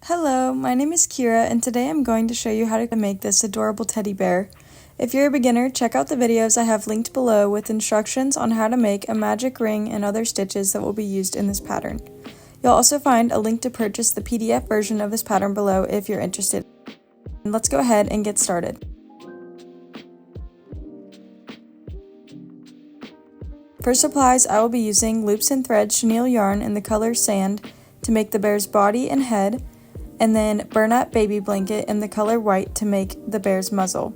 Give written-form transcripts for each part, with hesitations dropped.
Hello, my name is Kira and today I'm going to show you how to make this adorable teddy bear. If you're a beginner, check out the videos I have linked below with instructions on how to make a magic ring and other stitches that will be used in this pattern. You'll also find a link to purchase the PDF version of this pattern below if you're interested. Let's go ahead and get started. For supplies, I will be using loops and threads chenille yarn in the color sand to make the bear's body and head, and then Bernat Baby Blanket in the color white to make the bear's muzzle.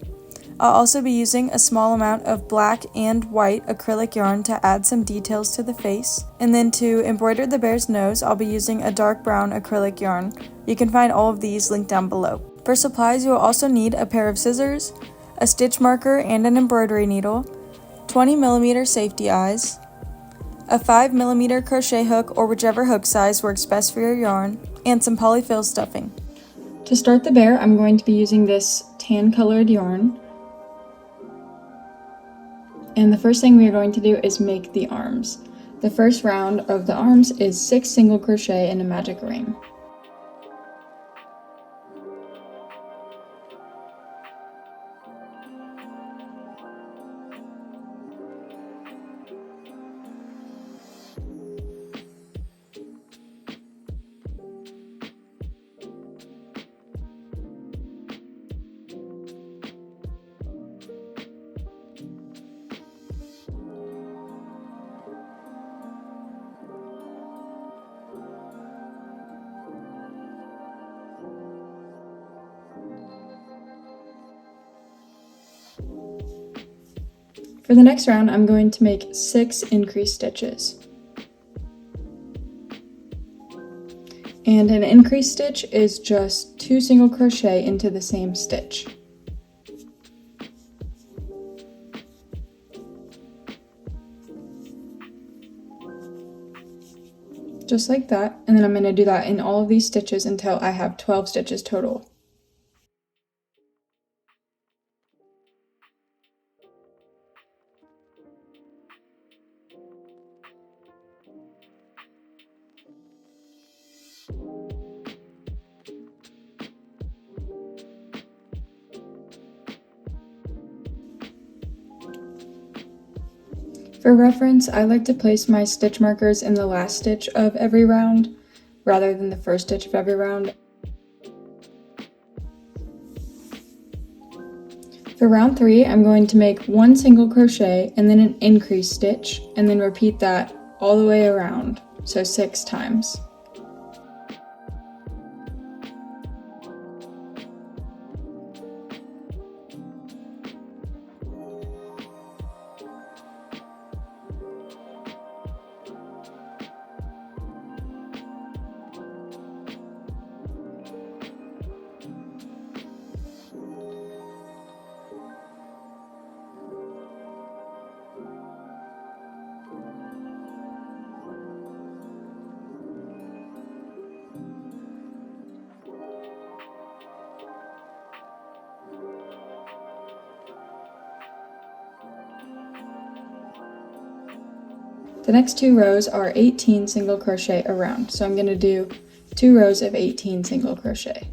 I'll also be using a small amount of black and white acrylic yarn to add some details to the face. And then to embroider the bear's nose, I'll be using a dark brown acrylic yarn. You can find all of these linked down below. For supplies, you will also need a pair of scissors, a stitch marker and an embroidery needle, 20mm safety eyes, a 5mm crochet hook or whichever hook size works best for your yarn, and some polyfill stuffing. To start the bear, I'm going to be using this tan colored yarn. And the first thing we are going to do is make the arms. The first round of the arms is 6 single crochet in a magic ring. For the next round, I'm going to make 6 increase stitches. And an increase stitch is just 2 single crochet into the same stitch. Just like that, and then I'm going to do that in all of these stitches until I have 12 stitches total. For reference, I like to place my stitch markers in the last stitch of every round, rather than the first stitch of every round. For round 3, I'm going to make 1 single crochet and then an increase stitch, and then repeat that all the way around, so 6 times. The next 2 rows are 18 single crochet around, so I'm going to do 2 rows of 18 single crochet.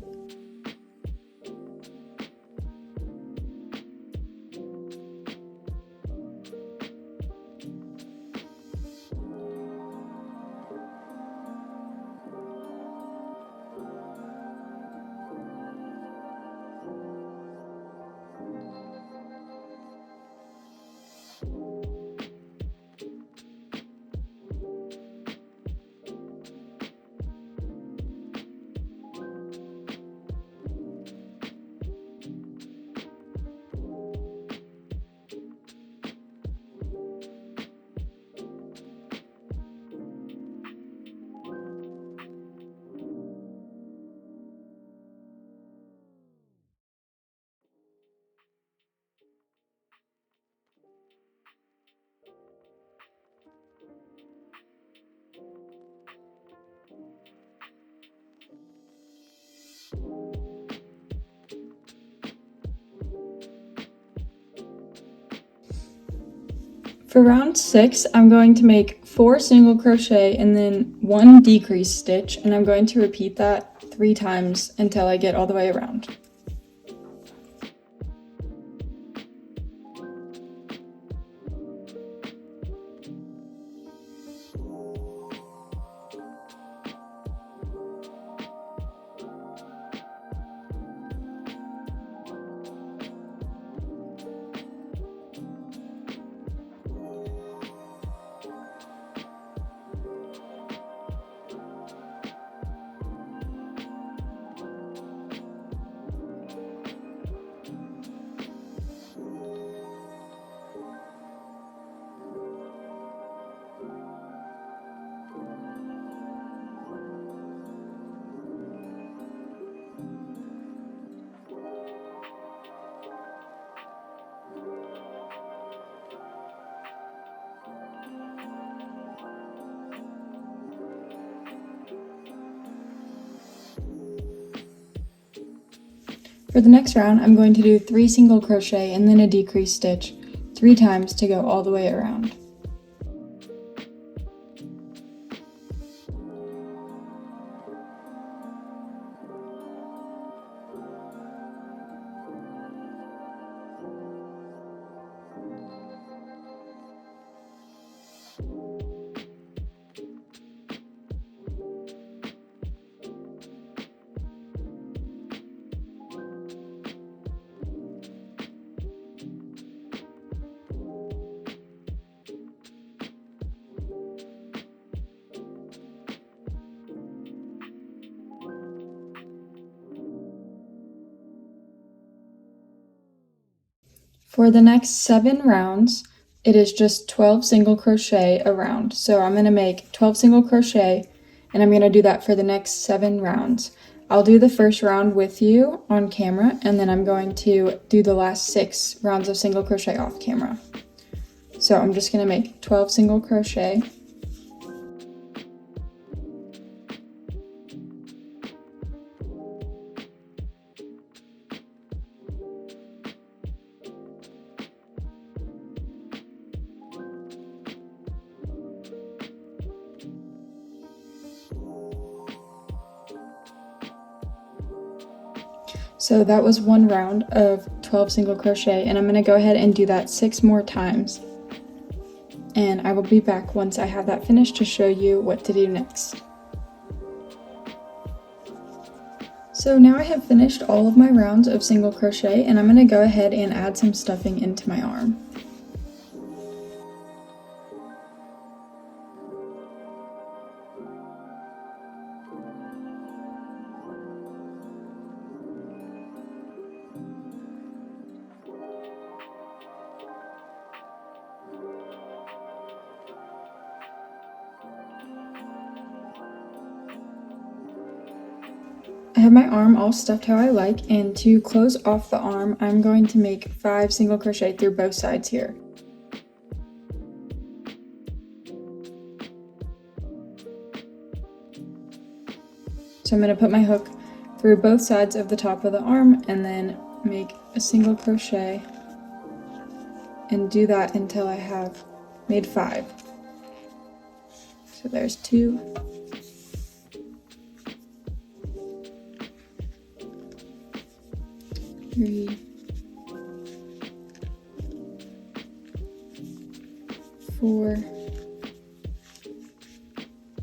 For round 6, I'm going to make 4 single crochet and then 1 decrease stitch, and I'm going to repeat that 3 times until I get all the way around. For the next round, I'm going to do 3 single crochet and then a decrease stitch 3 times to go all the way around. For the next 7 rounds, it is just 12 single crochet a round. So I'm going to make 12 single crochet, and I'm going to do that for the next 7 rounds. I'll do the first round with you on camera, and then I'm going to do the last 6 rounds of single crochet off camera. So I'm just going to make 12 single crochet. So that was 1 round of 12 single crochet, and I'm going to go ahead and do that 6 more times. And I will be back once I have that finished to show you what to do next. So now I have finished all of my rounds of single crochet, and I'm going to go ahead and add some stuffing into my arm. I have my arm all stuffed how I like, and to close off the arm, I'm going to make 5 single crochet through both sides here. So I'm going to put my hook through both sides of the top of the arm and then make a single crochet and do that until I have made 5. So there's 2. 3, 4,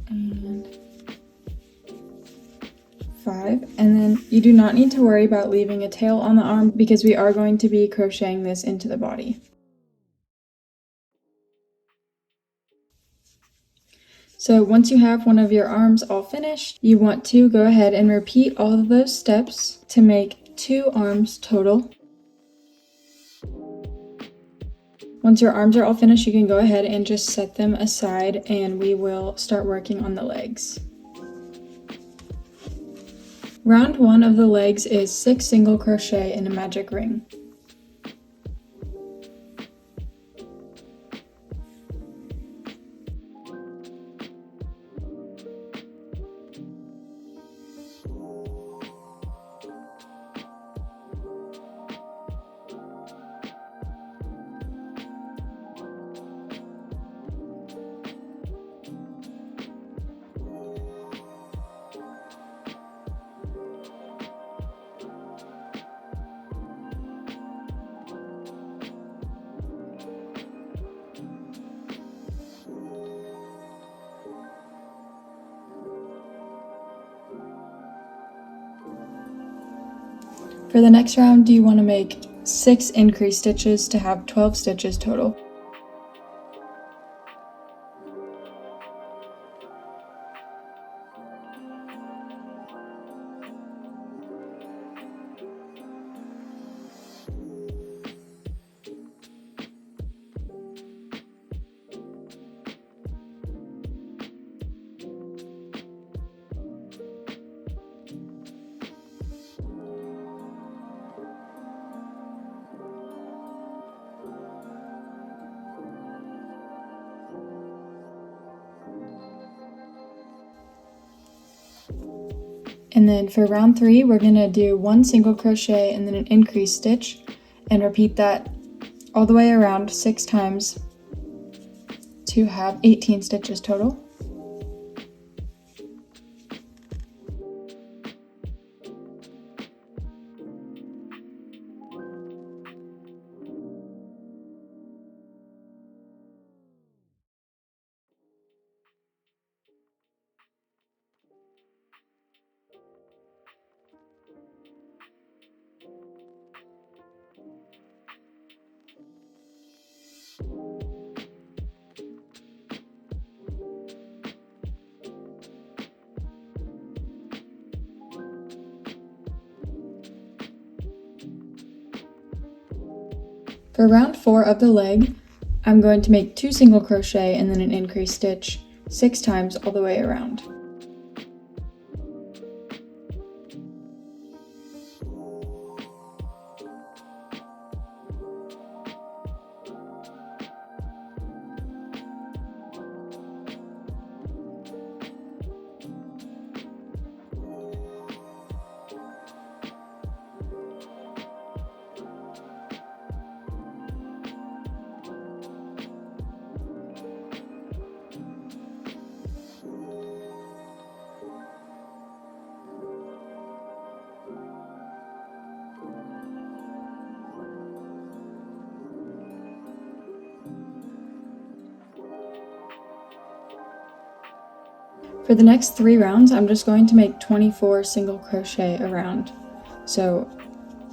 and 5. And then you do not need to worry about leaving a tail on the arm because we are going to be crocheting this into the body. So once you have one of your arms all finished, you want to go ahead and repeat all of those steps to make 2 arms total. Once your arms are all finished, you can go ahead and just set them aside and we will start working on the legs. Round 1 of the legs is 6 single crochet in a magic ring. For the next round, you want to make 6 increase stitches to have 12 stitches total. And then for round 3, we're going to do 1 single crochet and then an increase stitch, and repeat that all the way around 6 times to have 18 stitches total. For round 4 of the leg, I'm going to make 2 single crochet and then an increase stitch 6 times all the way around. For the next 3 rounds, I'm just going to make 24 single crochet around. So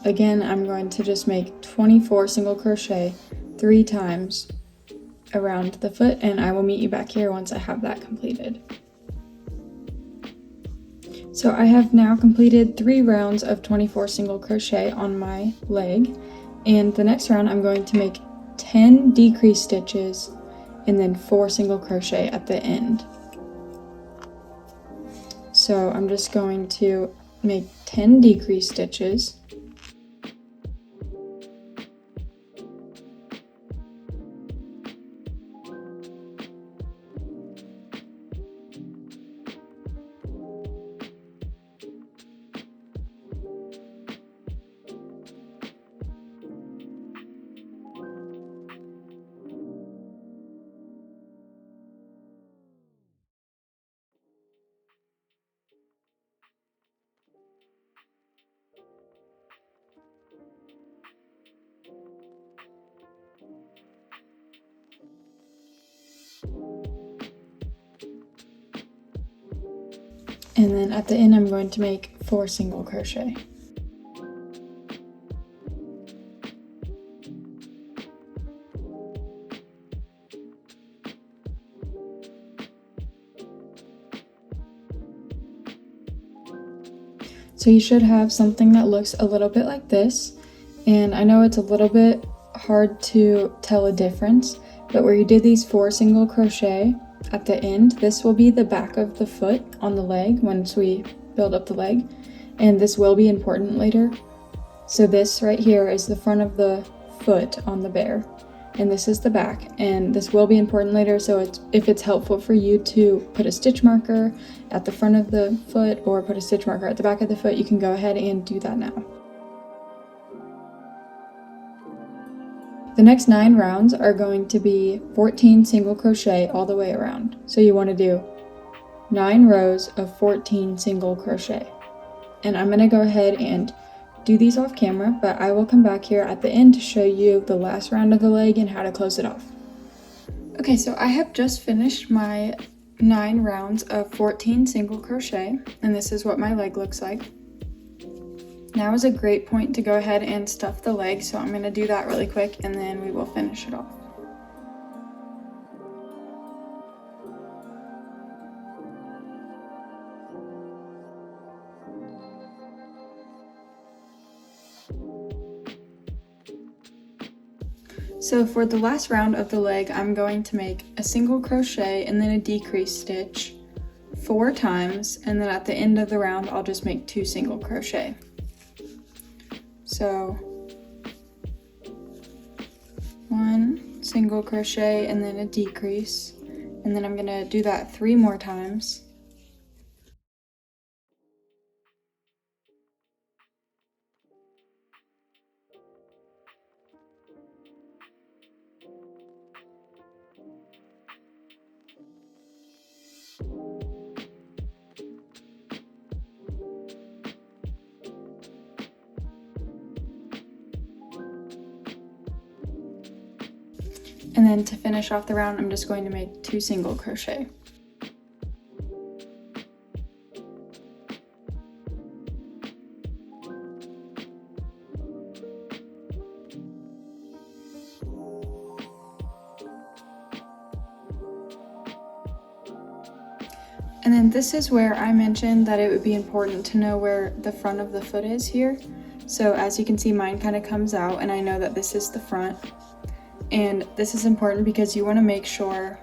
again, I'm going to just make 24 single crochet 3 times around the foot, and I will meet you back here once I have that completed. So I have now completed 3 rounds of 24 single crochet on my leg, and the next round I'm going to make 10 decrease stitches and then 4 single crochet at the end. So I'm just going to make 10 decrease stitches, and then at the end I'm going to make 4 single crochet. So you should have something that looks a little bit like this, and I know it's a little bit hard to tell a difference, but where you did these 4 single crochet at the end, this will be the back of the foot on the leg once we build up the leg, and this will be important later. So this right here is the front of the foot on the bear, and this is the back, and this will be important later, so if it's helpful for you to put a stitch marker at the front of the foot or put a stitch marker at the back of the foot, you can go ahead and do that now. The next 9 rounds are going to be 14 single crochet all the way around. So you want to do 9 rows of 14 single crochet. And I'm going to go ahead and do these off camera, but I will come back here at the end to show you the last round of the leg and how to close it off. Okay, so I have just finished my 9 rounds of 14 single crochet, and this is what my leg looks like. Now is a great point to go ahead and stuff the leg, so I'm going to do that really quick and then we will finish it off. So for the last round of the leg, I'm going to make a single crochet and then a decrease stitch 4 times, and then at the end of the round I'll just make 2 single crochet. So 1 single crochet and then a decrease, and then I'm going to do that 3 more times. And then to finish off the round, I'm just going to make 2 single crochet. And then this is where I mentioned that it would be important to know where the front of the foot is here. So as you can see, mine kind of comes out, and I know that this is the front. And this is important because you want to make sure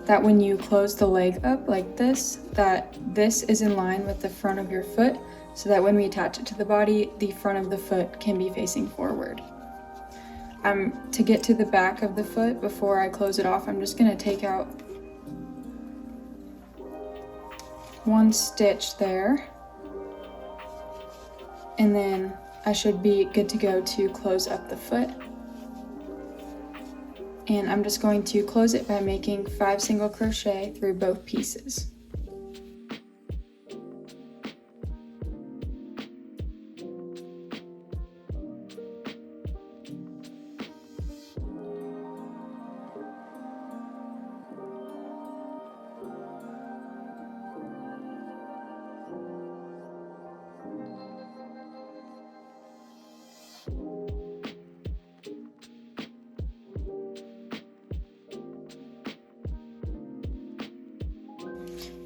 that when you close the leg up like this, that this is in line with the front of your foot, so that when we attach it to the body, the front of the foot can be facing forward. To get to the back of the foot before I close it off, I'm just going to take out 1 stitch there, and then I should be good to go to close up the foot. And I'm just going to close it by making 5 single crochet through both pieces.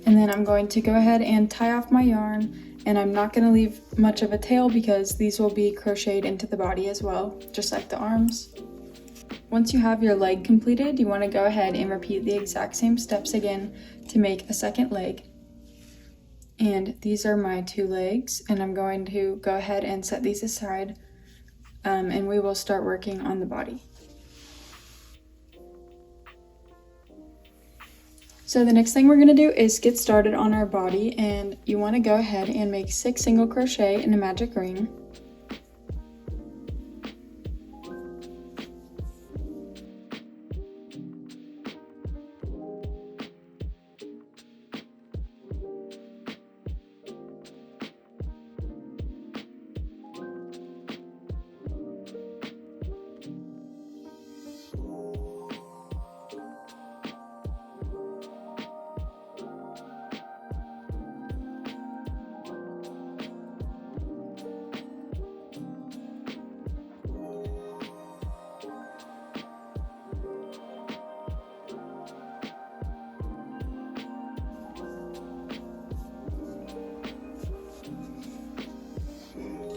And then I'm going to go ahead and tie off my yarn, and I'm not going to leave much of a tail because these will be crocheted into the body as well, just like the arms. Once you have your leg completed, you want to go ahead and repeat the exact same steps again to make a second leg. And these are my 2 legs, and I'm going to go ahead and set these aside, and we will start working on the body. So the next thing we're going to do is get started on our body, and you want to go ahead and make 6 single crochet in a magic ring.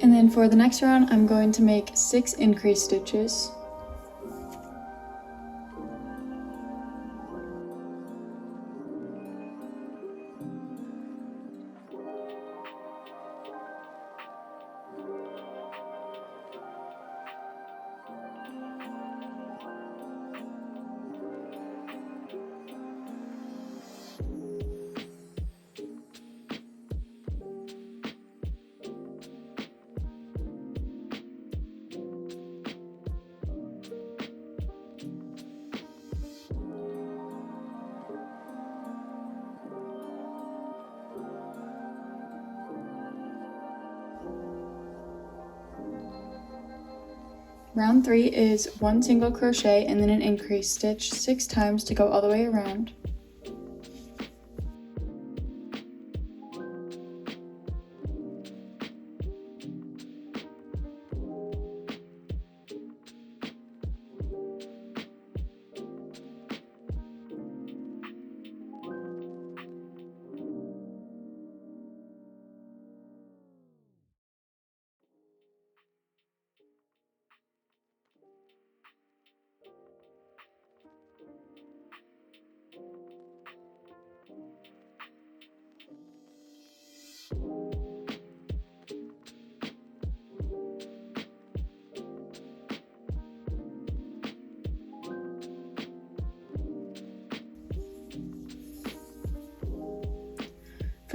And then for the next round, I'm going to make 6 increase stitches. Round 3 is 1 single crochet and then an increase stitch 6 times to go all the way around.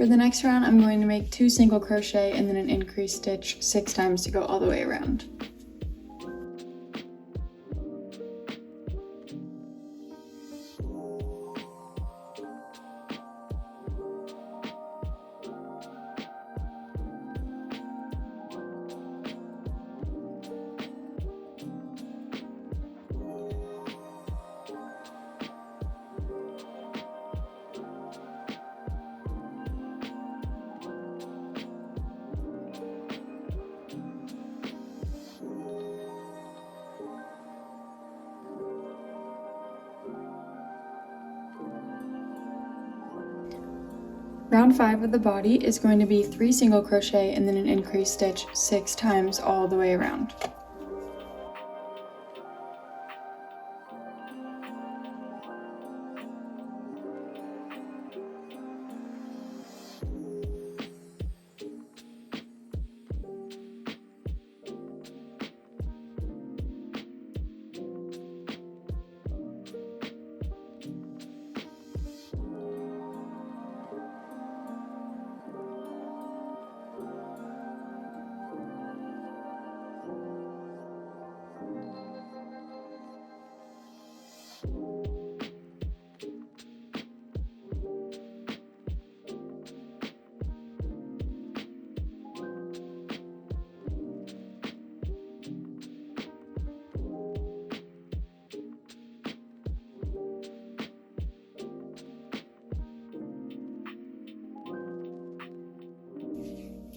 For the next round, I'm going to make 2 single crochet and then an increased stitch 6 times to go all the way around. Round 5 of the body is going to be 3 single crochet and then an increased stitch 6 times all the way around.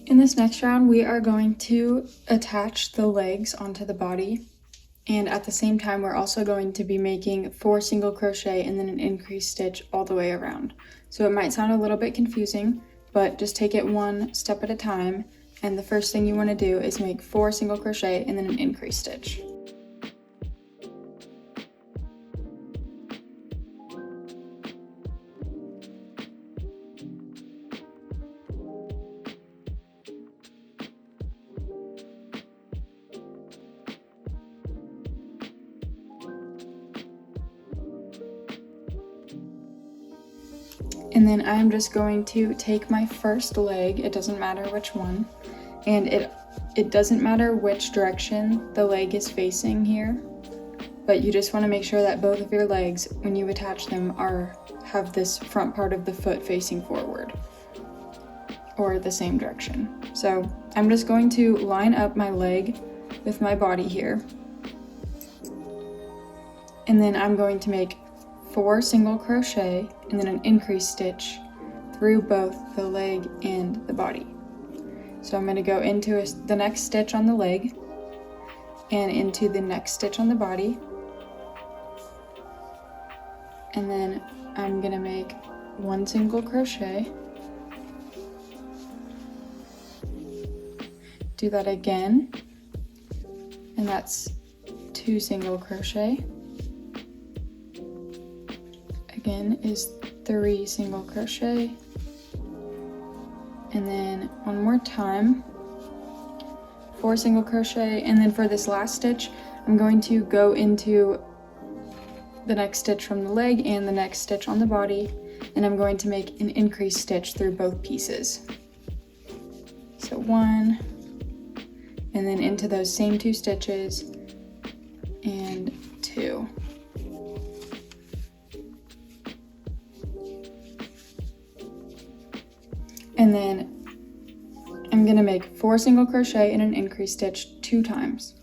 In this next round, we are going to attach the legs onto the body, and at the same time, we're also going to be making 4 single crochet and then an increased stitch all the way around. So it might sound a little bit confusing, but just take it one step at a time, and the first thing you want to do is make 4 single crochet and then an increased stitch. And then I'm just going to take my first leg, it doesn't matter which one, and it doesn't matter which direction the leg is facing here, but you just want to make sure that both of your legs, when you attach them, have this front part of the foot facing forward, or the same direction. So I'm just going to line up my leg with my body here, and then I'm going to make 4 single crochet and then an increased stitch through both the leg and the body. So I'm going to go into the next stitch on the leg and into the next stitch on the body, and then I'm going to make 1 single crochet, do that again, and that's 2 single crochet. Again is 3 single crochet, and then one more time, 4 single crochet, and then for this last stitch I'm going to go into the next stitch from the leg and the next stitch on the body, and I'm going to make an increased stitch through both pieces. So 1, and then into those same 2 stitches, and 2. And then I'm going to make 4 single crochet and an increased stitch 2 times.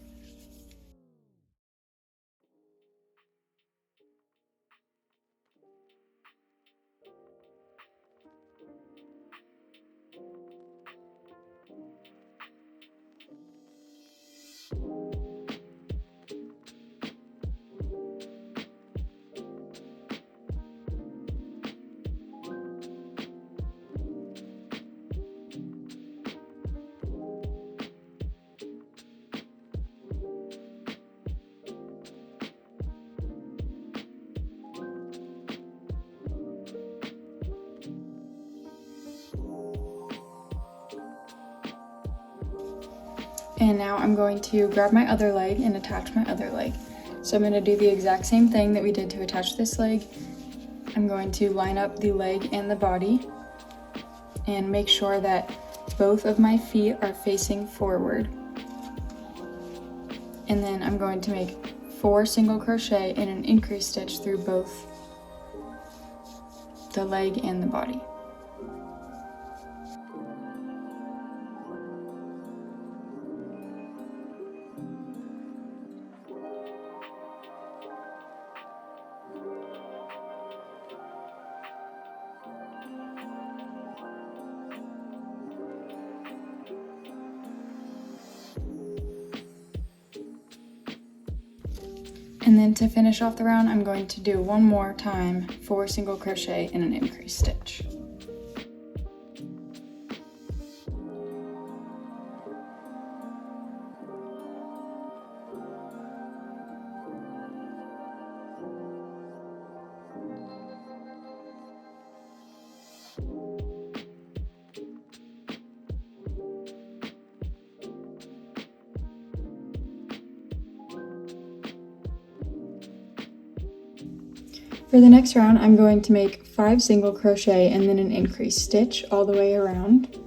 And now I'm going to grab my other leg and attach my other leg. So I'm going to do the exact same thing that we did to attach this leg. I'm going to line up the leg and the body, and make sure that both of my feet are facing forward. And then I'm going to make 4 single crochet and an increase stitch through both the leg and the body. And then to finish off the round, I'm going to do one more time 4 single crochet and an increase stitch. For the next round, I'm going to make 5 single crochet and then an increase stitch all the way around.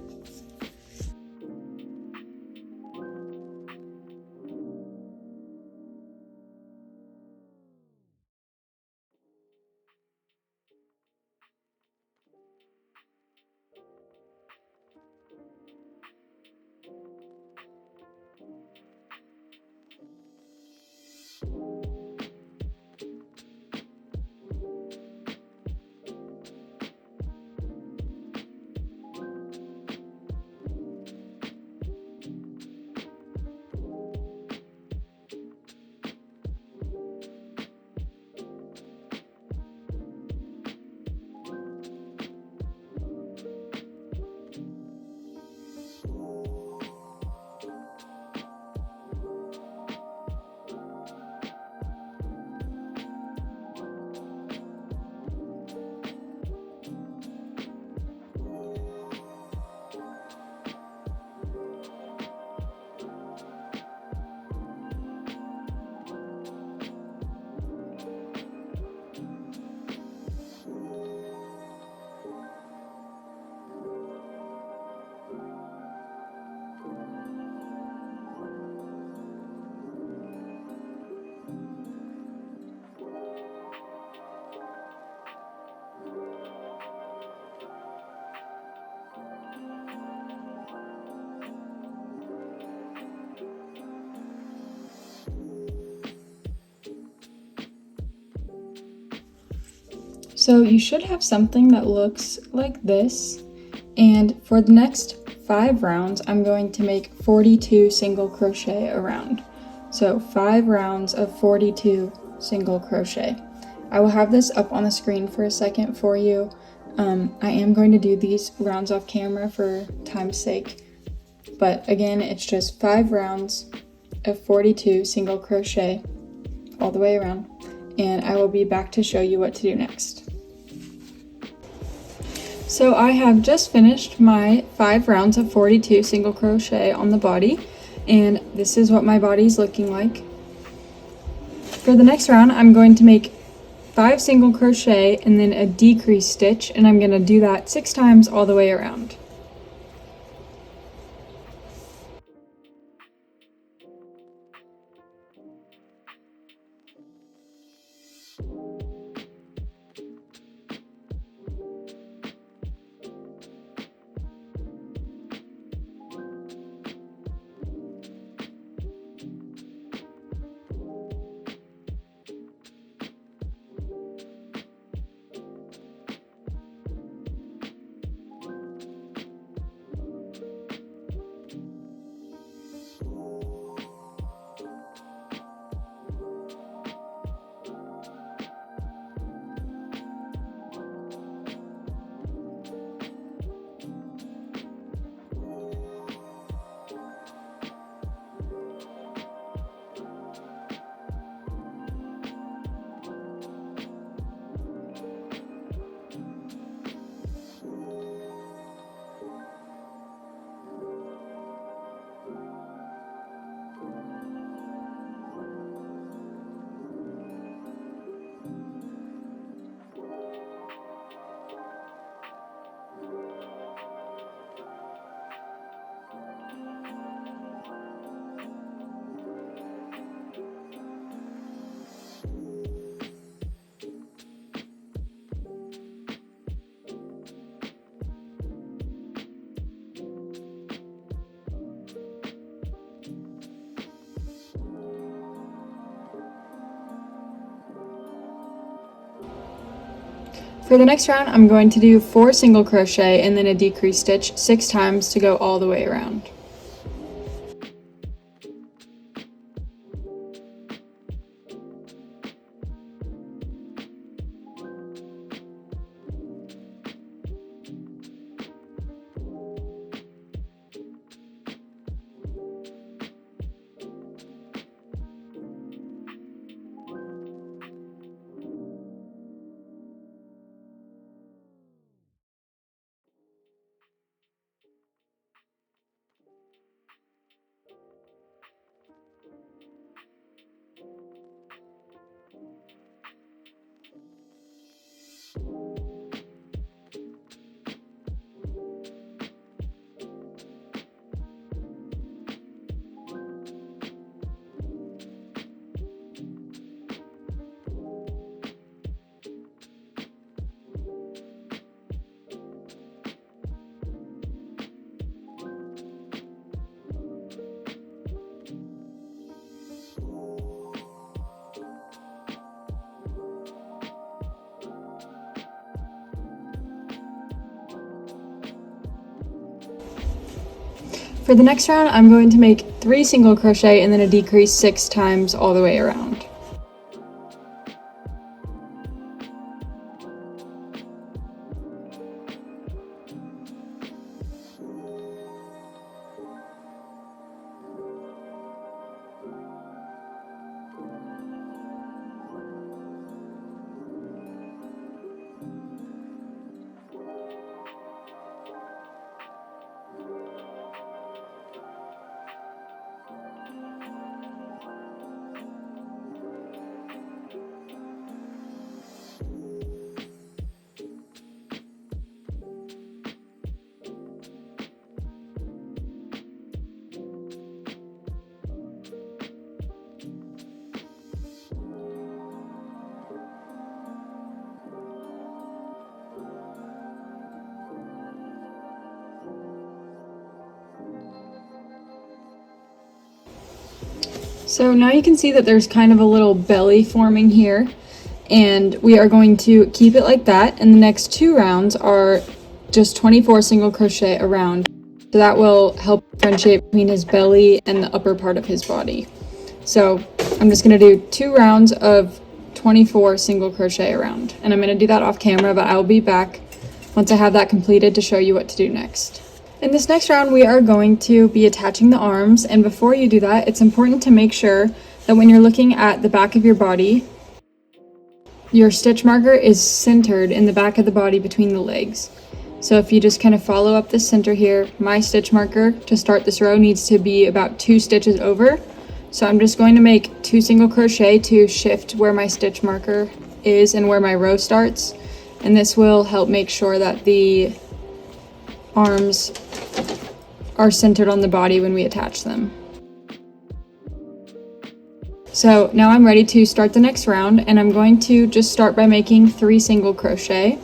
So you should have something that looks like this, and for the next 5 rounds I'm going to make 42 single crochet around. So 5 rounds of 42 single crochet. I will have this up on the screen for a second for you. I am going to do these rounds off camera for time's sake, but again it's just 5 rounds of 42 single crochet all the way around, and I will be back to show you what to do next. So I have just finished my 5 rounds of 42 single crochet on the body, and this is what my body is looking like. For the next round, I'm going to make 5 single crochet and then a decrease stitch, and I'm going to do that 6 times all the way around. For the next round, I'm going to do 4 single crochet and then a decrease stitch 6 times to go all the way around. For the next round, I'm going to make 3 single crochet and then a decrease 6 times all the way around. So now you can see that there's kind of a little belly forming here, and we are going to keep it like that, and the next 2 rounds are just 24 single crochet around. So that will help differentiate between his belly and the upper part of his body. So I'm just going to do 2 rounds of 24 single crochet around, and I'm going to do that off camera, but I'll be back once I have that completed to show you what to do next. In this next round, we are going to be attaching the arms, and before you do that, it's important to make sure that when you're looking at the back of your body, your stitch marker is centered in the back of the body between the legs. So if you just kind of follow up the center here, my stitch marker to start this row needs to be about 2 stitches over. So I'm just going to make 2 single crochet to shift where my stitch marker is and where my row starts, and this will help make sure that the arms are centered on the body when we attach them. So now I'm ready to start the next round, and I'm going to just start by making 3 single crochet.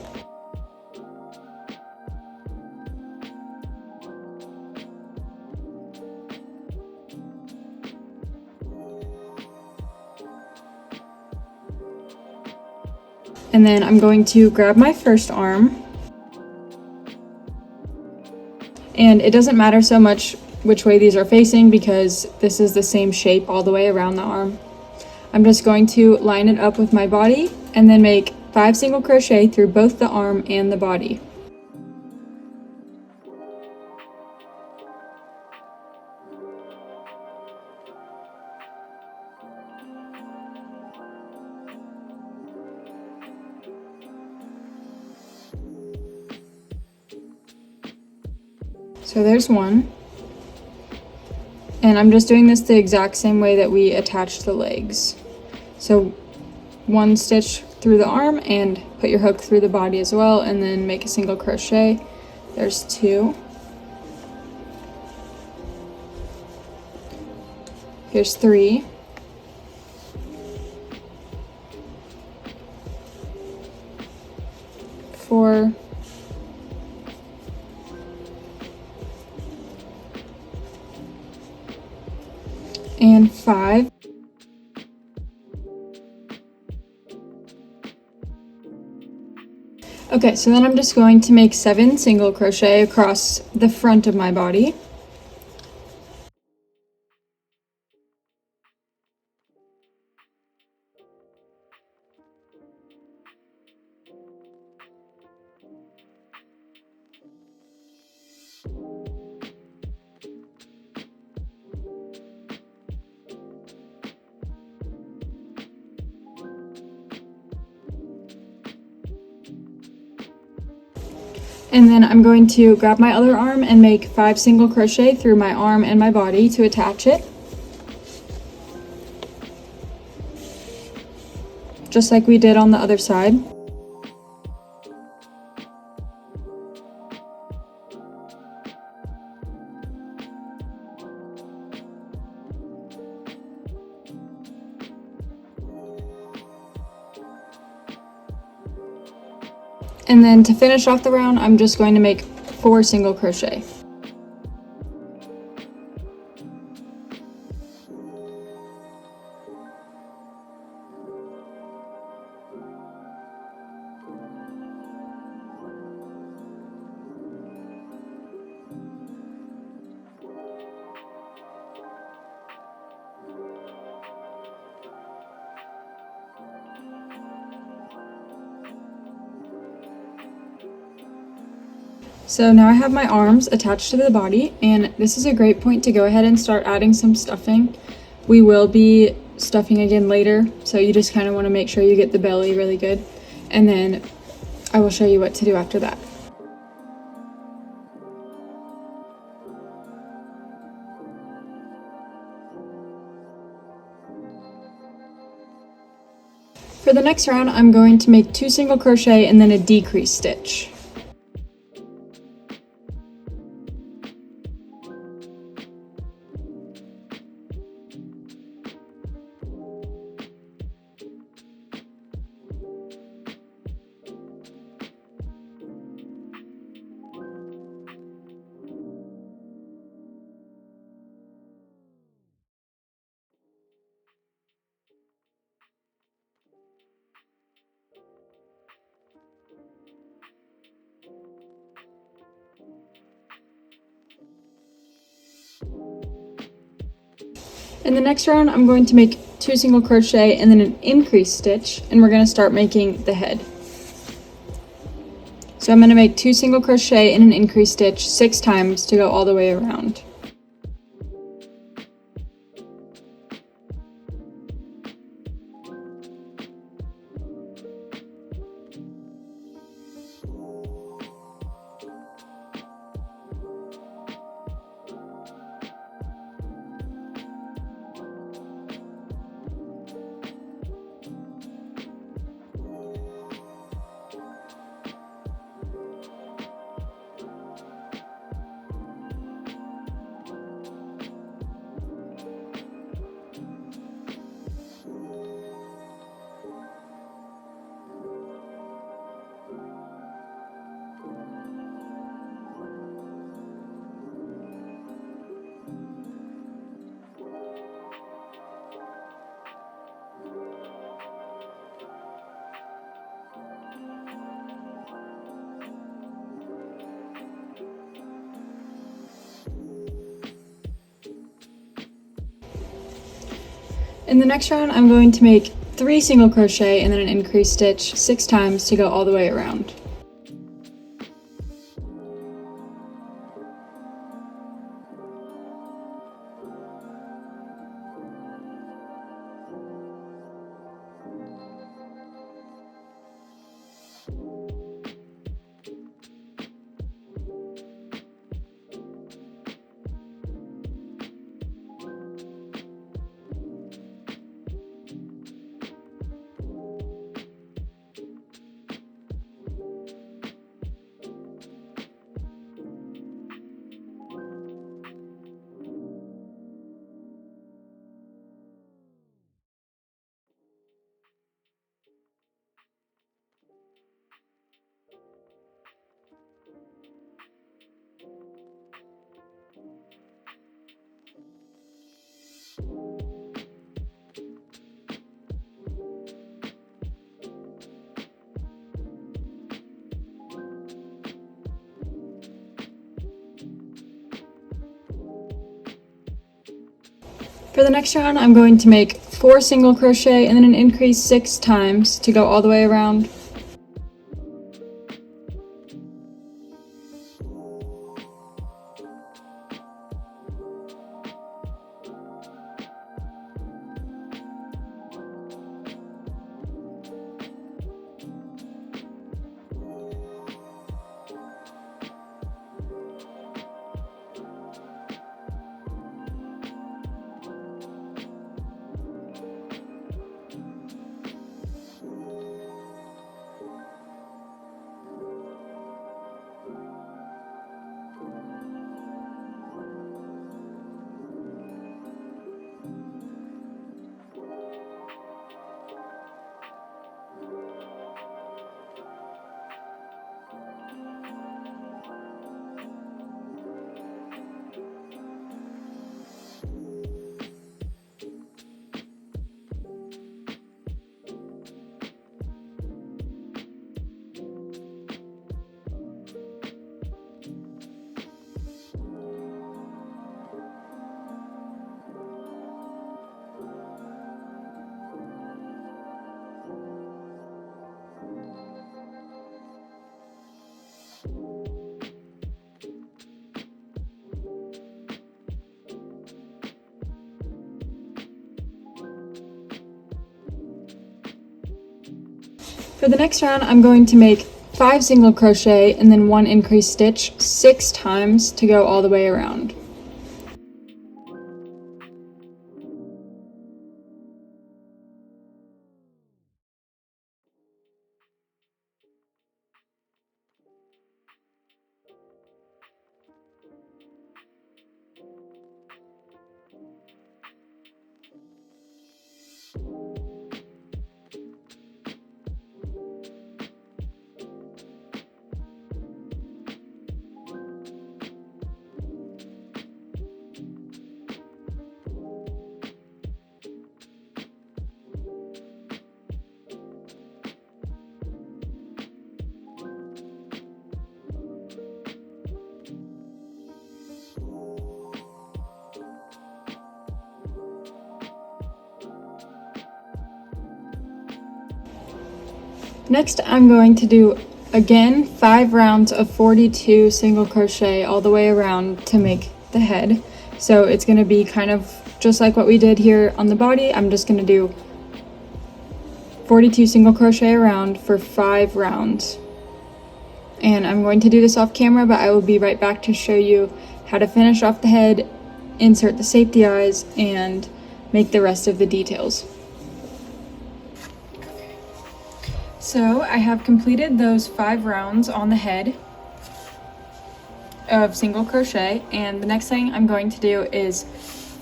And then I'm going to grab my first arm, and it doesn't matter so much which way these are facing because this is the same shape all the way around the arm. I'm just going to line it up with my body and then make 5 single crochet through both the arm and the body. So there's one, and I'm just doing this the exact same way that we attached the legs. So 1 stitch through the arm and put your hook through the body as well, and then make a single crochet. There's 2. Here's 3. Four. And 5. Okay, so then I'm just going to make 7 single crochet across the front of my body. And then I'm going to grab my other arm and make 5 single crochet through my arm and my body to attach it. Just like we did on the other side. And then to finish off the round, I'm just going to make 4 single crochet. So now I have my arms attached to the body, and this is a great point to go ahead and start adding some stuffing. We will be stuffing again later, so you just kind of want to make sure you get the belly really good, and then I will show you what to do after that. For the next round, I'm going to make 2 single crochet and then a decrease stitch. In the next round, I'm going to make 2 single crochet and then an increase stitch, and we're going to start making the head. So I'm going to make 2 single crochet and an increase stitch 6 times to go all the way around. In the next round, I'm going to make 3 single crochet and then an increase stitch 6 times to go all the way around. For the next round, I'm going to make 4 single crochet and then an increase 6 times to go all the way around. For the next round, I'm going to make 5 single crochet and then 1 increased stitch 6 times to go all the way around. Next, I'm going to do, again, 5 rounds of 42 single crochet all the way around to make the head. So it's going to be kind of just like what we did here on the body. I'm just going to do 42 single crochet around for 5 rounds. And I'm going to do this off camera, but I will be right back to show you how to finish off the head, insert the safety eyes, and make the rest of the details. So I have completed those 5 rounds on the head of single crochet, and the next thing I'm going to do is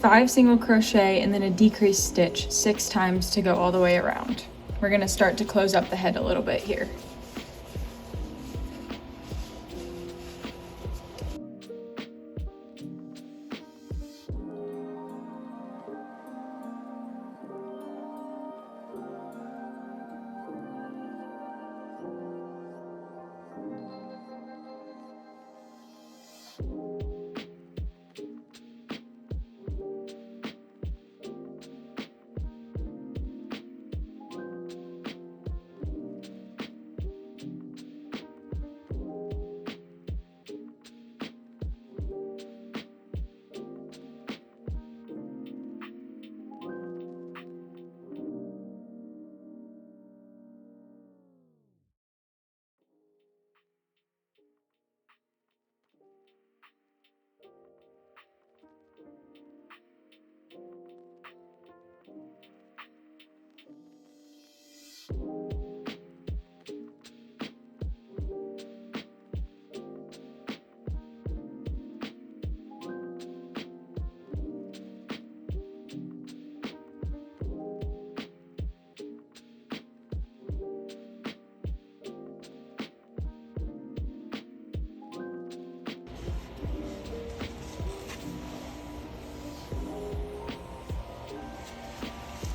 5 single crochet and then a decreased stitch 6 times to go all the way around. We're going to start to close up the head a little bit here.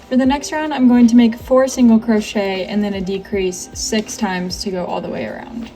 For the next round, I'm going to make 4 single crochet and then a decrease 6 times to go all the way around.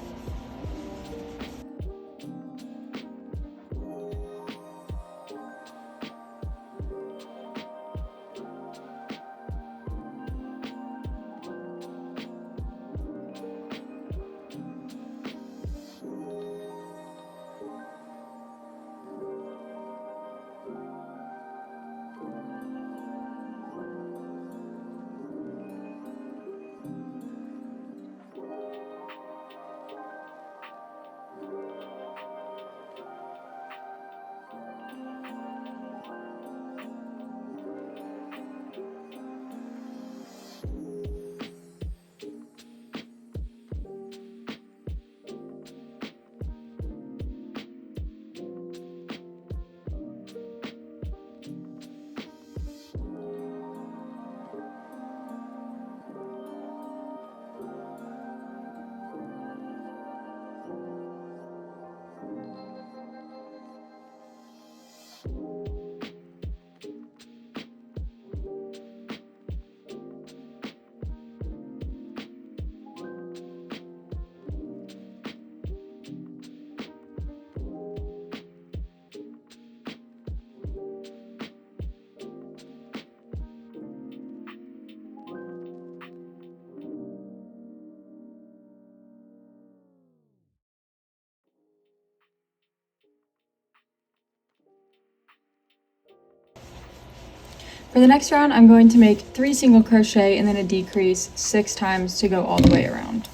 For the next round, I'm going to make 3 single crochet and then a decrease 6 times to go all the way around.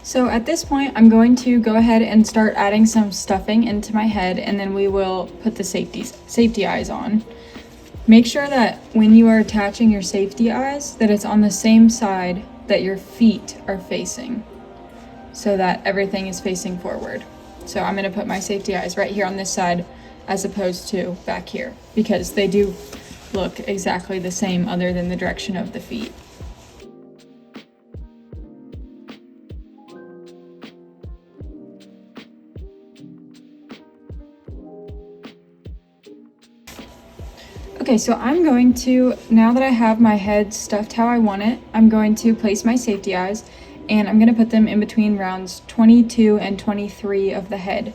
So at this point, I'm going to go ahead and start adding some stuffing into my head, and then we will put the safety eyes on. Make sure that when you are attaching your safety eyes, that it's on the same side that your feet are facing, so that everything is facing forward. So I'm gonna put my safety eyes right here on this side as opposed to back here, because they do look exactly the same other than the direction of the feet. Okay, so I'm going to, now that I have my head stuffed how I want it, I'm going to place my safety eyes, and I'm going to put them in between rounds 22 and 23 of the head.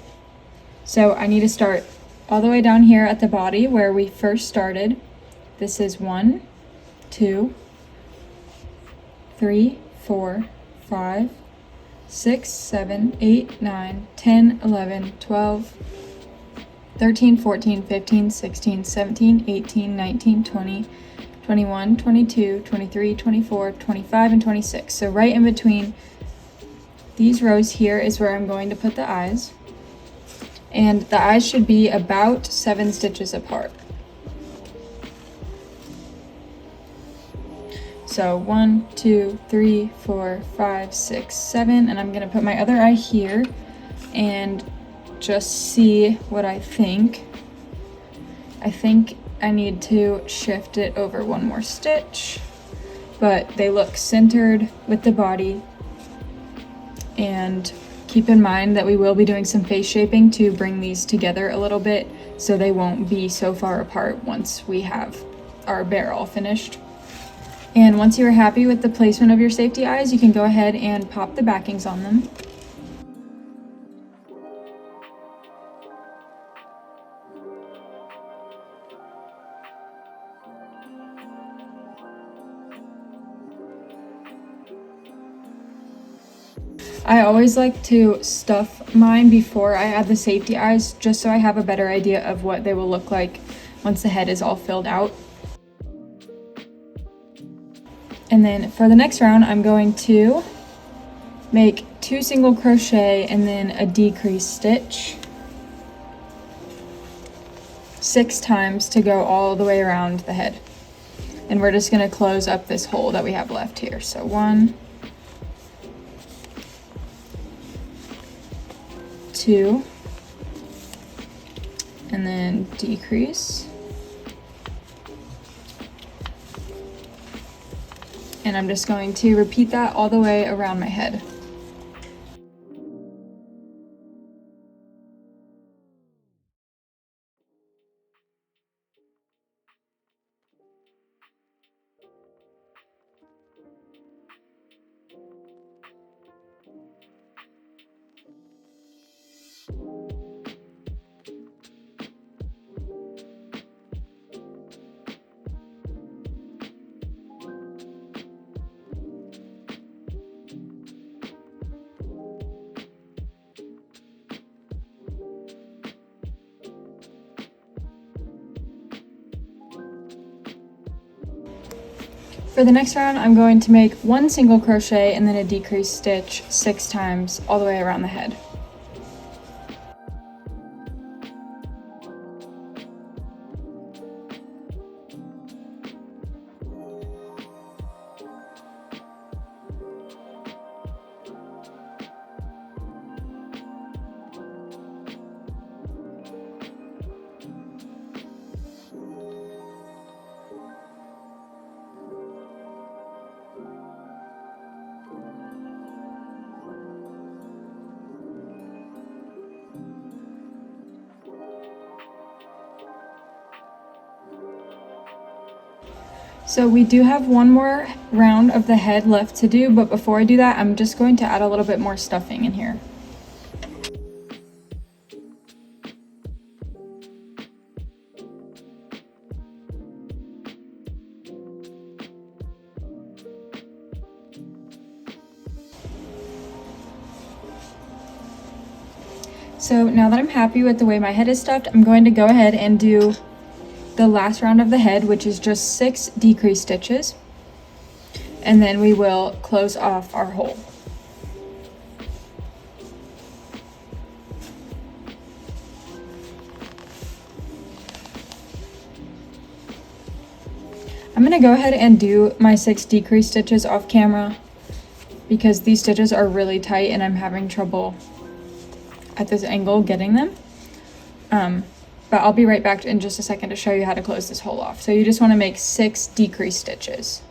So I need to start all the way down here at the body where we first started. This is 1, 2, 3, 4, 5, 6, 7, 8, 9, 10, 11, 12, 13, 14, 15, 16, 17, 18, 19, 20, 21, 22, 23, 24, 25, and 26. So right in between these rows here is where I'm going to put the eyes. And the eyes should be about 7 stitches apart. So 1, 2, 3, 4, 5, 6, 7, and I'm going to put my other eye here and just see what I think. I think I need to shift it over 1 more stitch, but they look centered with the body. And keep in mind that we will be doing some face shaping to bring these together a little bit so they won't be so far apart once we have our bear all finished. And once you're happy with the placement of your safety eyes, you can go ahead and pop the backings on them. I always like to stuff mine before I add the safety eyes, just so I have a better idea of what they will look like once the head is all filled out. And then for the next round, I'm going to make 2 single crochet and then a decrease stitch 6 times to go all the way around the head. And we're just going to close up this hole that we have left here. So 1, 2, and then decrease. And I'm just going to repeat that all the way around my head. For the next round, I'm going to make one single crochet and then a decreased stitch 6 times all the way around the head. So we do have one more round of the head left to do, but before I do that, I'm just going to add a little bit more stuffing in here. So now that I'm happy with the way my head is stuffed, I'm going to go ahead and do the last round of the head, which is just 6 decreased stitches, and then we will close off our hole. I'm going to go ahead and do my 6 decreased stitches off camera because these stitches are really tight and I'm having trouble at this angle getting them. But I'll be right back in just a second to show you how to close this hole off. So you just want to make 6 decreased stitches.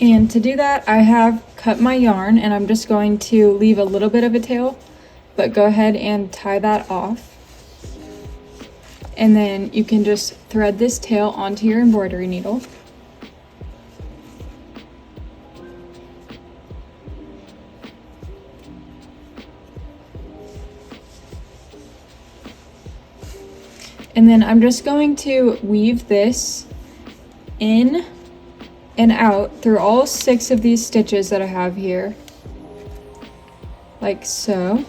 And to do that, I have cut my yarn and I'm just going to leave a little bit of a tail, but go ahead and tie that off. And then you can just thread this tail onto your embroidery needle. And then I'm just going to weave this in and out through all 6 of these stitches that I have here, like so.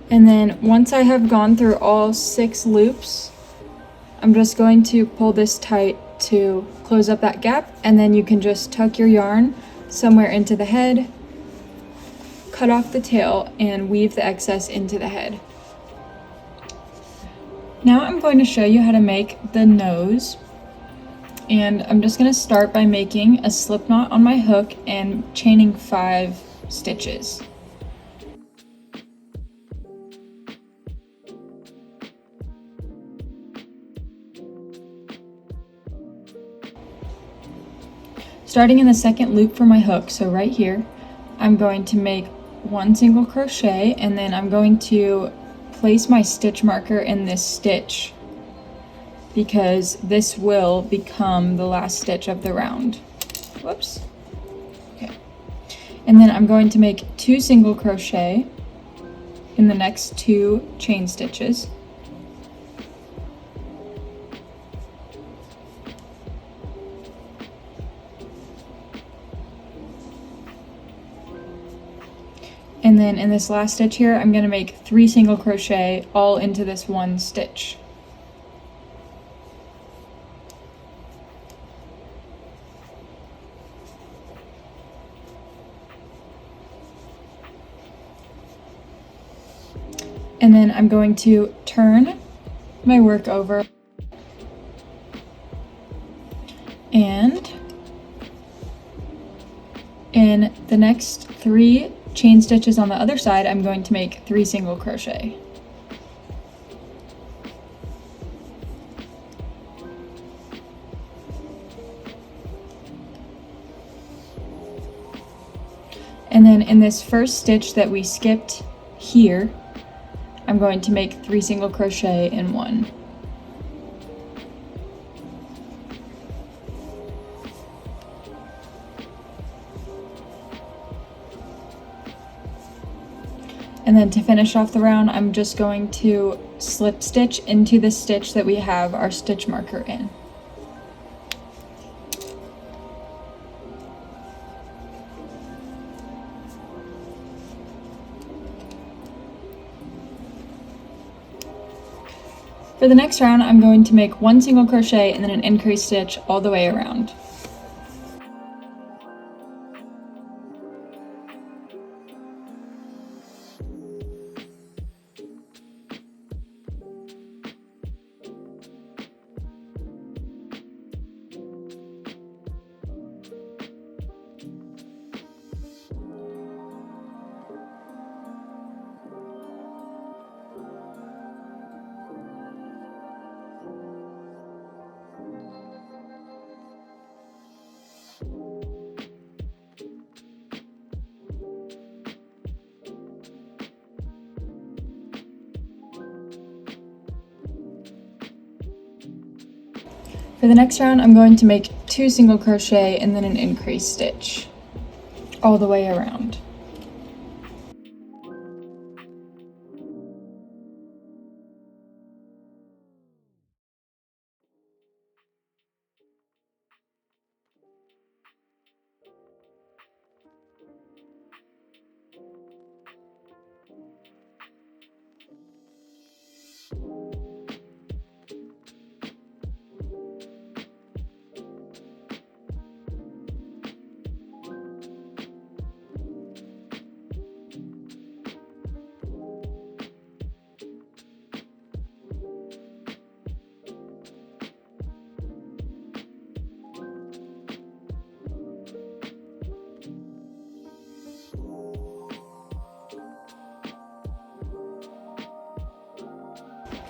And then once I have gone through all 6 loops, I'm just going to pull this tight to close up that gap, and then you can just tuck your yarn somewhere into the head, cut off the tail, and weave the excess into the head. Now I'm going to show you how to make the nose, and I'm just going to start by making a slip knot on my hook and chaining 5 stitches. Starting in the second loop for my hook, so right here, I'm going to make 1 single crochet, and then I'm going to place my stitch marker in this stitch because this will become the last stitch of the round. Whoops. Okay. And then I'm going to make 2 single crochet in the next 2 chain stitches. And then in this last stitch here, I'm going to make 3 single crochet all into this 1 stitch. And then I'm going to turn my work over and in the next 3 chain stitches on the other side, I'm going to make 3 single crochet. And then in this first stitch that we skipped here, I'm going to make 3 single crochet in 1. And then to finish off the round, I'm just going to slip stitch into the stitch that we have our stitch marker in. For the next round, I'm going to make 1 single crochet and then an increase stitch all the way around. For the next round, I'm going to make 2 single crochet and then an increase stitch all the way around.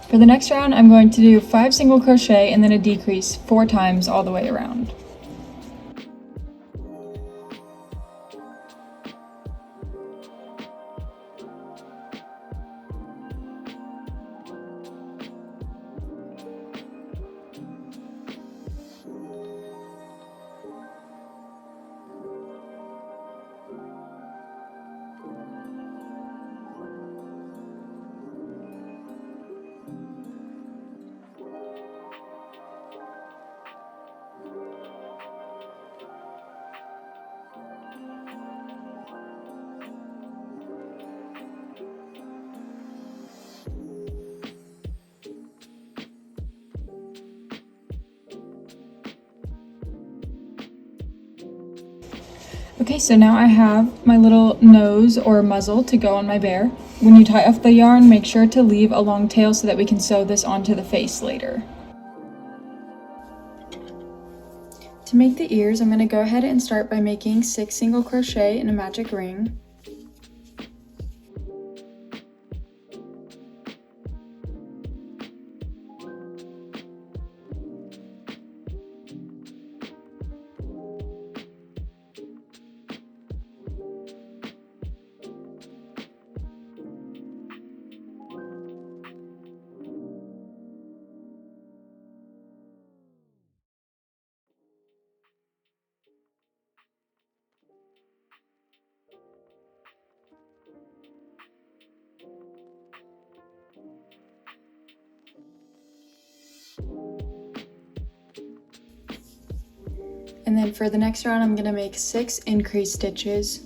For the next round, I'm going to do 5 single crochet and then a decrease 4 times all the way around. Okay, so now I have my little nose or muzzle to go on my bear. When you tie off the yarn, make sure to leave a long tail so that we can sew this onto the face later. To make the ears, I'm going to go ahead and start by making 6 single crochet in a magic ring. And then for the next round, I'm going to make 6 increase stitches.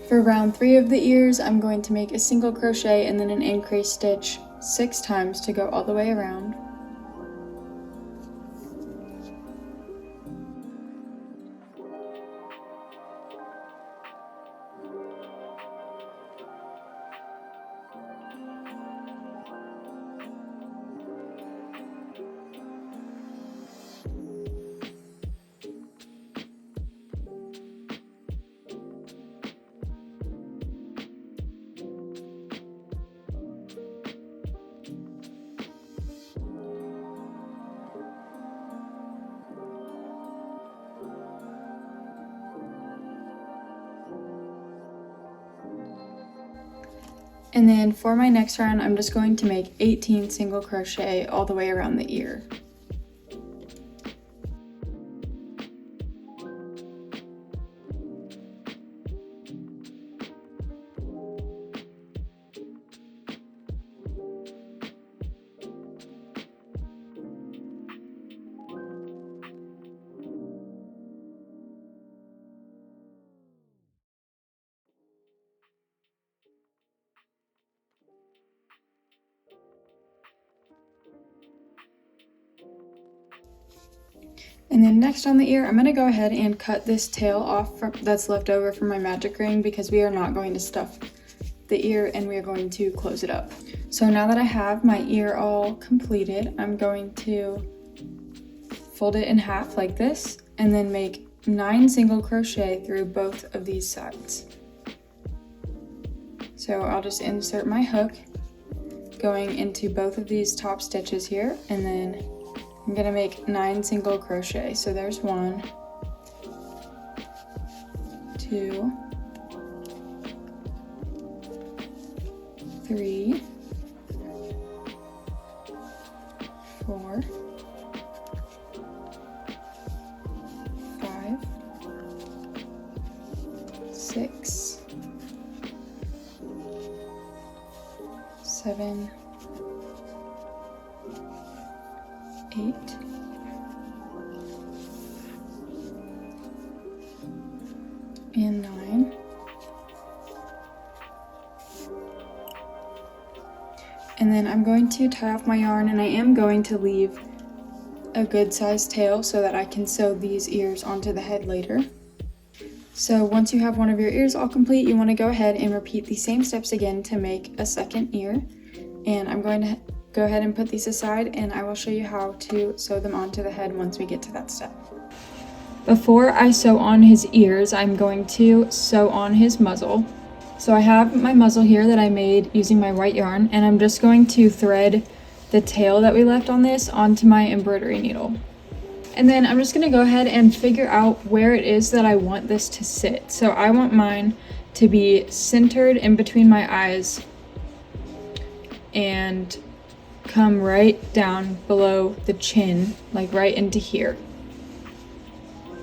For round 3 of the ears, I'm going to make a single crochet and then an increase stitch 6 times to go all the way around. And then for my next round, I'm just going to make 18 single crochet all the way around the ear. And then next on the ear, I'm going to go ahead and cut this tail off that's left over from my magic ring, because we are not going to stuff the ear and we are going to close it up. So now that I have my ear all completed, I'm going to fold it in half like this and then make 9 single crochet through both of these sides. So I'll just insert my hook going into both of these top stitches here, and then I'm gonna make 9 single crochet. So there's 1, 2, 3, 4, 5, 6, 7, 8, 9, and then I'm going to tie off my yarn, and I am going to leave a good sized tail so that I can sew these ears onto the head later. So once you have one of your ears all complete, you want to go ahead and repeat the same steps again to make a second ear, and I'm going to go ahead and put these aside, and I will show you how to sew them onto the head once we get to that step. Before I sew on his ears, I'm going to sew on his muzzle. So I have my muzzle here that I made using my white yarn, and I'm just going to thread the tail that we left on this onto my embroidery needle. And then I'm just going to go ahead and figure out where it is that I want this to sit. So I want mine to be centered in between my eyes and come right down below the chin, like right into here.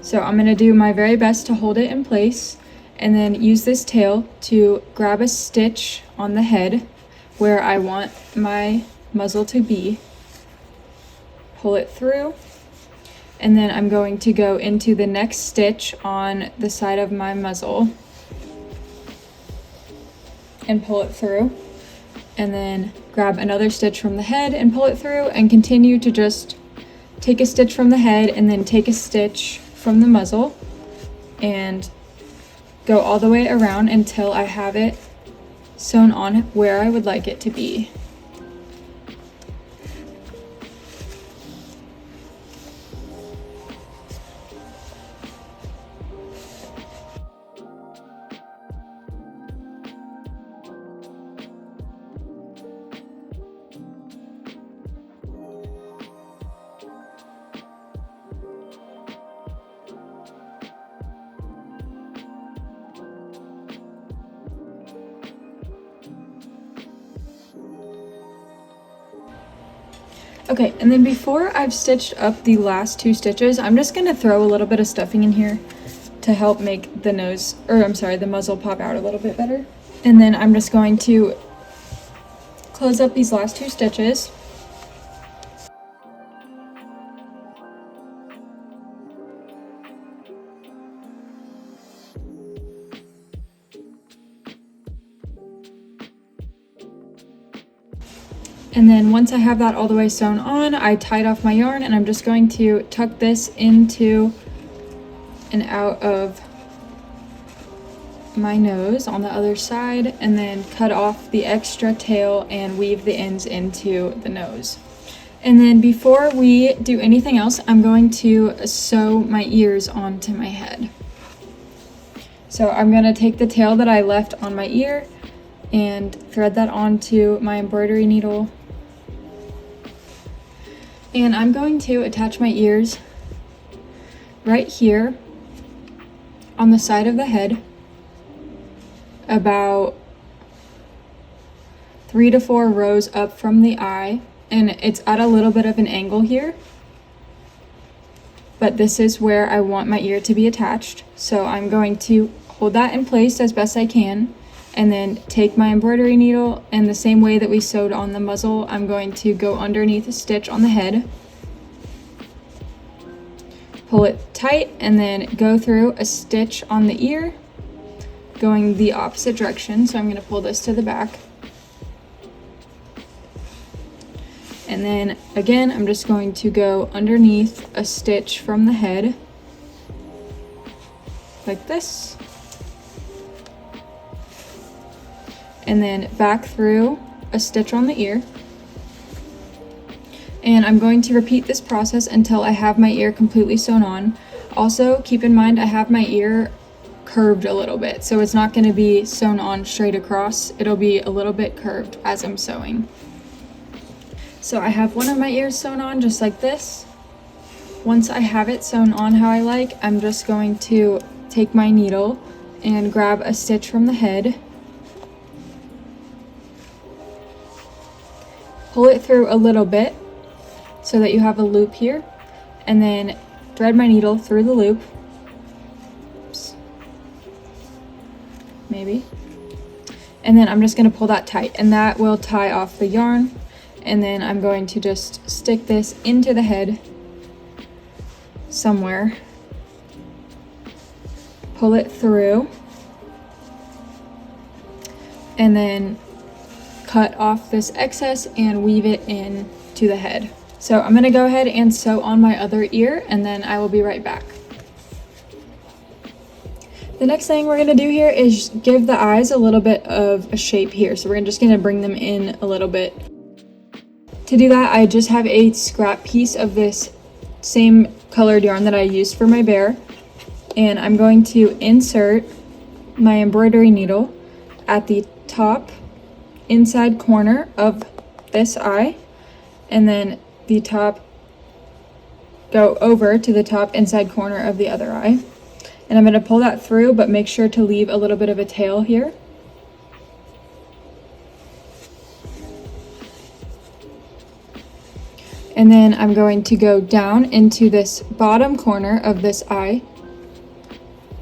So I'm going to do my very best to hold it in place, and then use this tail to grab a stitch on the head where I want my muzzle to be, pull it through, and then I'm going to go into the next stitch on the side of my muzzle and pull it through, and then grab another stitch from the head and pull it through, and continue to just take a stitch from the head and then take a stitch from the muzzle and go all the way around until I have it sewn on where I would like it to be. Okay, and then before I've stitched up the last 2 stitches, I'm just going to throw a little bit of stuffing in here to help make the nose, or I'm sorry, the muzzle pop out a little bit better. And then I'm just going to close up these last 2 stitches. And then once I have that all the way sewn on, I tied off my yarn, and I'm just going to tuck this into and out of my nose on the other side, and then cut off the extra tail and weave the ends into the nose. And then before we do anything else, I'm going to sew my ears onto my head. So I'm going to take the tail that I left on my ear and thread that onto my embroidery needle. And I'm going to attach my ears right here on the side of the head, about 3 to 4 rows up from the eye, and it's at a little bit of an angle here, but this is where I want my ear to be attached. So I'm going to hold that in place as best I can, and then take my embroidery needle, and the same way that we sewed on the muzzle, I'm going to go underneath a stitch on the head, pull it tight, and then go through a stitch on the ear, going the opposite direction. So I'm going to pull this to the back. And then again, I'm just going to go underneath a stitch from the head, like this. And then back through a stitch on the ear. And I'm going to repeat this process until I have my ear completely sewn on. Also, keep in mind I have my ear curved a little bit, so it's not going to be sewn on straight across. It'll be a little bit curved as I'm sewing. So I have one of my ears sewn on just like this. Once I have it sewn on how I like, I'm just going to take my needle and grab a stitch from the head, pull it through a little bit so that you have a loop here, and then thread my needle through the loop. Oops. Maybe. And then I'm just going to pull that tight, and that will tie off the yarn. And then I'm going to just stick this into the head somewhere, pull it through, and then cut off this excess and weave it in to the head. So I'm going to go ahead and sew on my other ear, and then I will be right back. The next thing we're going to do here is give the eyes a little bit of a shape here. So we're just going to bring them in a little bit. To do that, I just have a scrap piece of this same colored yarn that I used for my bear, and I'm going to insert my embroidery needle at the top inside corner of this eye, and then the top go over to the top inside corner of the other eye. And I'm going to pull that through, but make sure to leave a little bit of a tail here. And then I'm going to go down into this bottom corner of this eye,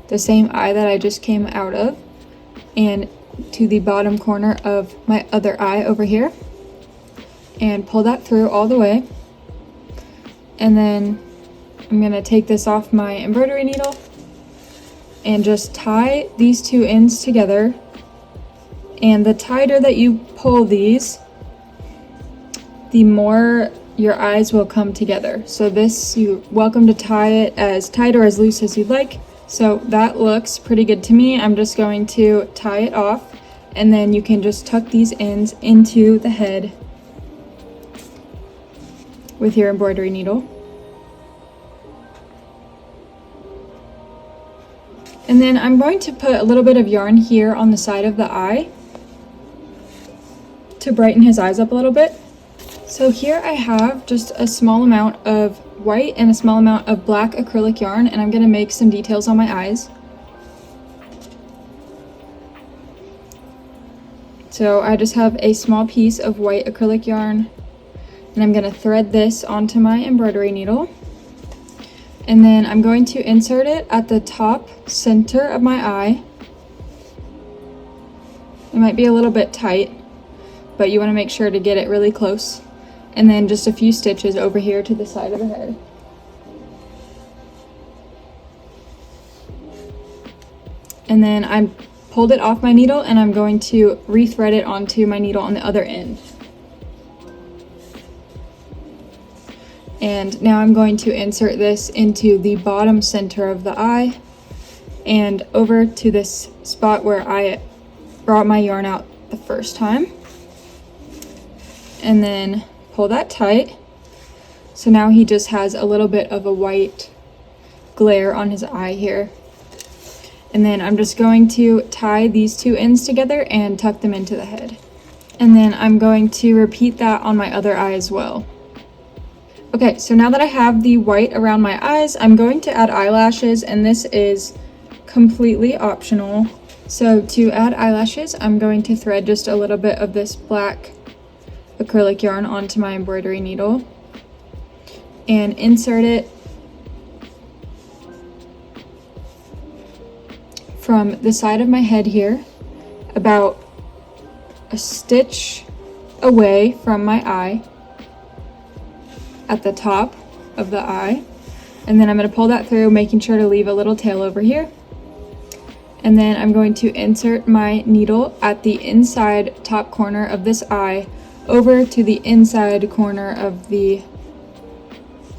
the same eye that I just came out of, and to the bottom corner of my other eye over here, and pull that through all the way. And then I'm going to take this off my embroidery needle and just tie these two ends together. And the tighter that you pull these, the more your eyes will come together. So this, you're welcome to tie it as tight or as loose as you'd like. So that looks pretty good to me. I'm just going to tie it off, and then you can just tuck these ends into the head with your embroidery needle. And then I'm going to put a little bit of yarn here on the side of the eye to brighten his eyes up a little bit. So here I have just a small amount of white and a small amount of black acrylic yarn, and I'm going to make some details on my eyes. So I just have a small piece of white acrylic yarn, and I'm going to thread this onto my embroidery needle. And then I'm going to insert it at the top center of my eye. It might be a little bit tight, but you want to make sure to get it really close. And then just a few stitches over here to the side of the head. And then I pulled it off my needle, and I'm going to rethread it onto my needle on the other end. And now I'm going to insert this into the bottom center of the eye and over to this spot where I brought my yarn out the first time. And then pull that tight. So now he just has a little bit of a white glare on his eye here. And then I'm just going to tie these two ends together and tuck them into the head. And then I'm going to repeat that on my other eye as well. Okay, so now that I have the white around my eyes, I'm going to add eyelashes, and this is completely optional. So to add eyelashes, I'm going to thread just a little bit of this black acrylic yarn onto my embroidery needle and insert it from the side of my head here, about a stitch away from my eye, at the top of the eye. And then I'm going to pull that through, making sure to leave a little tail over here. And then I'm going to insert my needle at the inside top corner of this eye over to the inside corner of the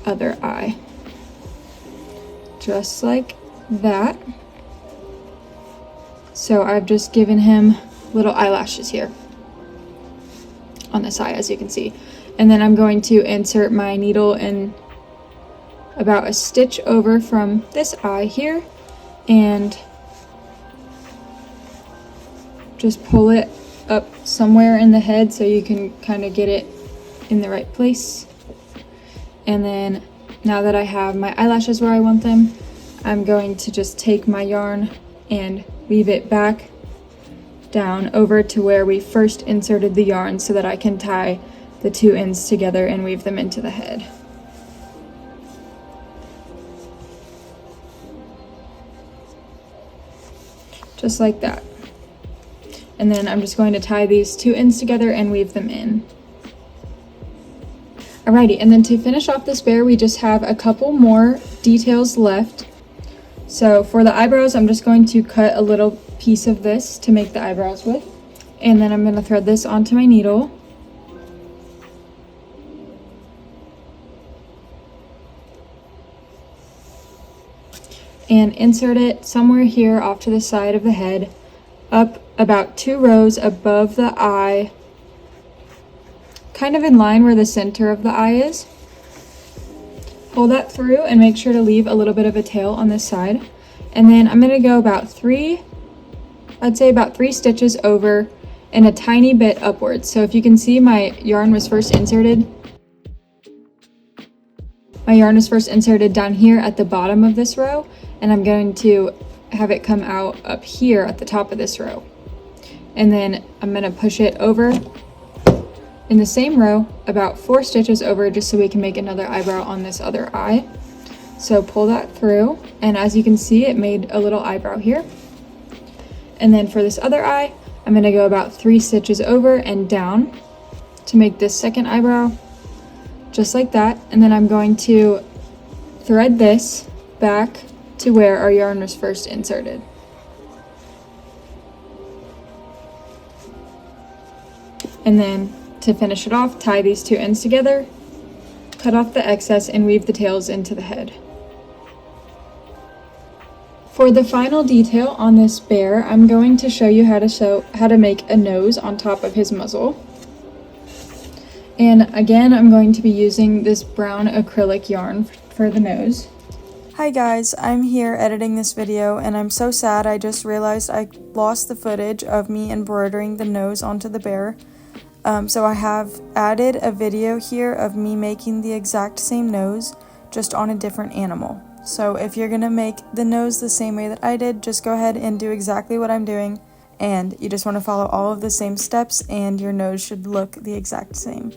other eye. Just like that. So I've just given him little eyelashes here on this eye, as you can see. And then I'm going to insert my needle in about a stitch over from this eye here and just pull it up somewhere in the head so you can kind of get it in the right place. And then now that I have my eyelashes where I want them, I'm going to just take my yarn and weave it back down over to where we first inserted the yarn so that I can tie the two ends together and weave them into the head. Just like that. And then I'm just going to tie these two ends together and weave them in. Alrighty, and then to finish off this bear, we just have a couple more details left. So for the eyebrows, I'm just going to cut a little piece of this to make the eyebrows with. And then I'm going to thread this onto my needle. And insert it somewhere here off to the side of the head, up about 2 rows above the eye, kind of in line where the center of the eye is. Pull that through and make sure to leave a little bit of a tail on this side. And then I'm going to go about 3 stitches over and a tiny bit upwards. So if you can see, my yarn was first inserted down here at the bottom of this row, and I'm going to have it come out up here at the top of this row. And then I'm going to push it over in the same row about 4 stitches over, just so we can make another eyebrow on this other eye. So pull that through, and as you can see, it made a little eyebrow here. And then for this other eye, I'm going to go about 3 stitches over and down to make this second eyebrow, just like that. And then I'm going to thread this back to where our yarn was first inserted. And then to finish it off, tie these two ends together, cut off the excess, and weave the tails into the head. For the final detail on this bear, I'm going to show you how to make a nose on top of his muzzle. And again, I'm going to be using this brown acrylic yarn for the nose. Hi guys, I'm here editing this video and I'm so sad. I just realized I lost the footage of me embroidering the nose onto the bear. So I have added a video here of me making the exact same nose, just on a different animal. So if you're gonna make the nose the same way that I did, just go ahead and do exactly what I'm doing, and you just want to follow all of the same steps and your nose should look the exact same.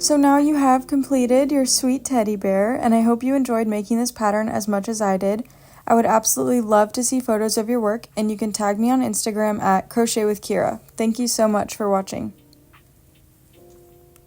So now you have completed your sweet teddy bear, and I hope you enjoyed making this pattern as much as I did. I would absolutely love to see photos of your work, and you can tag me on Instagram at Crochet with Kira. Thank you so much for watching.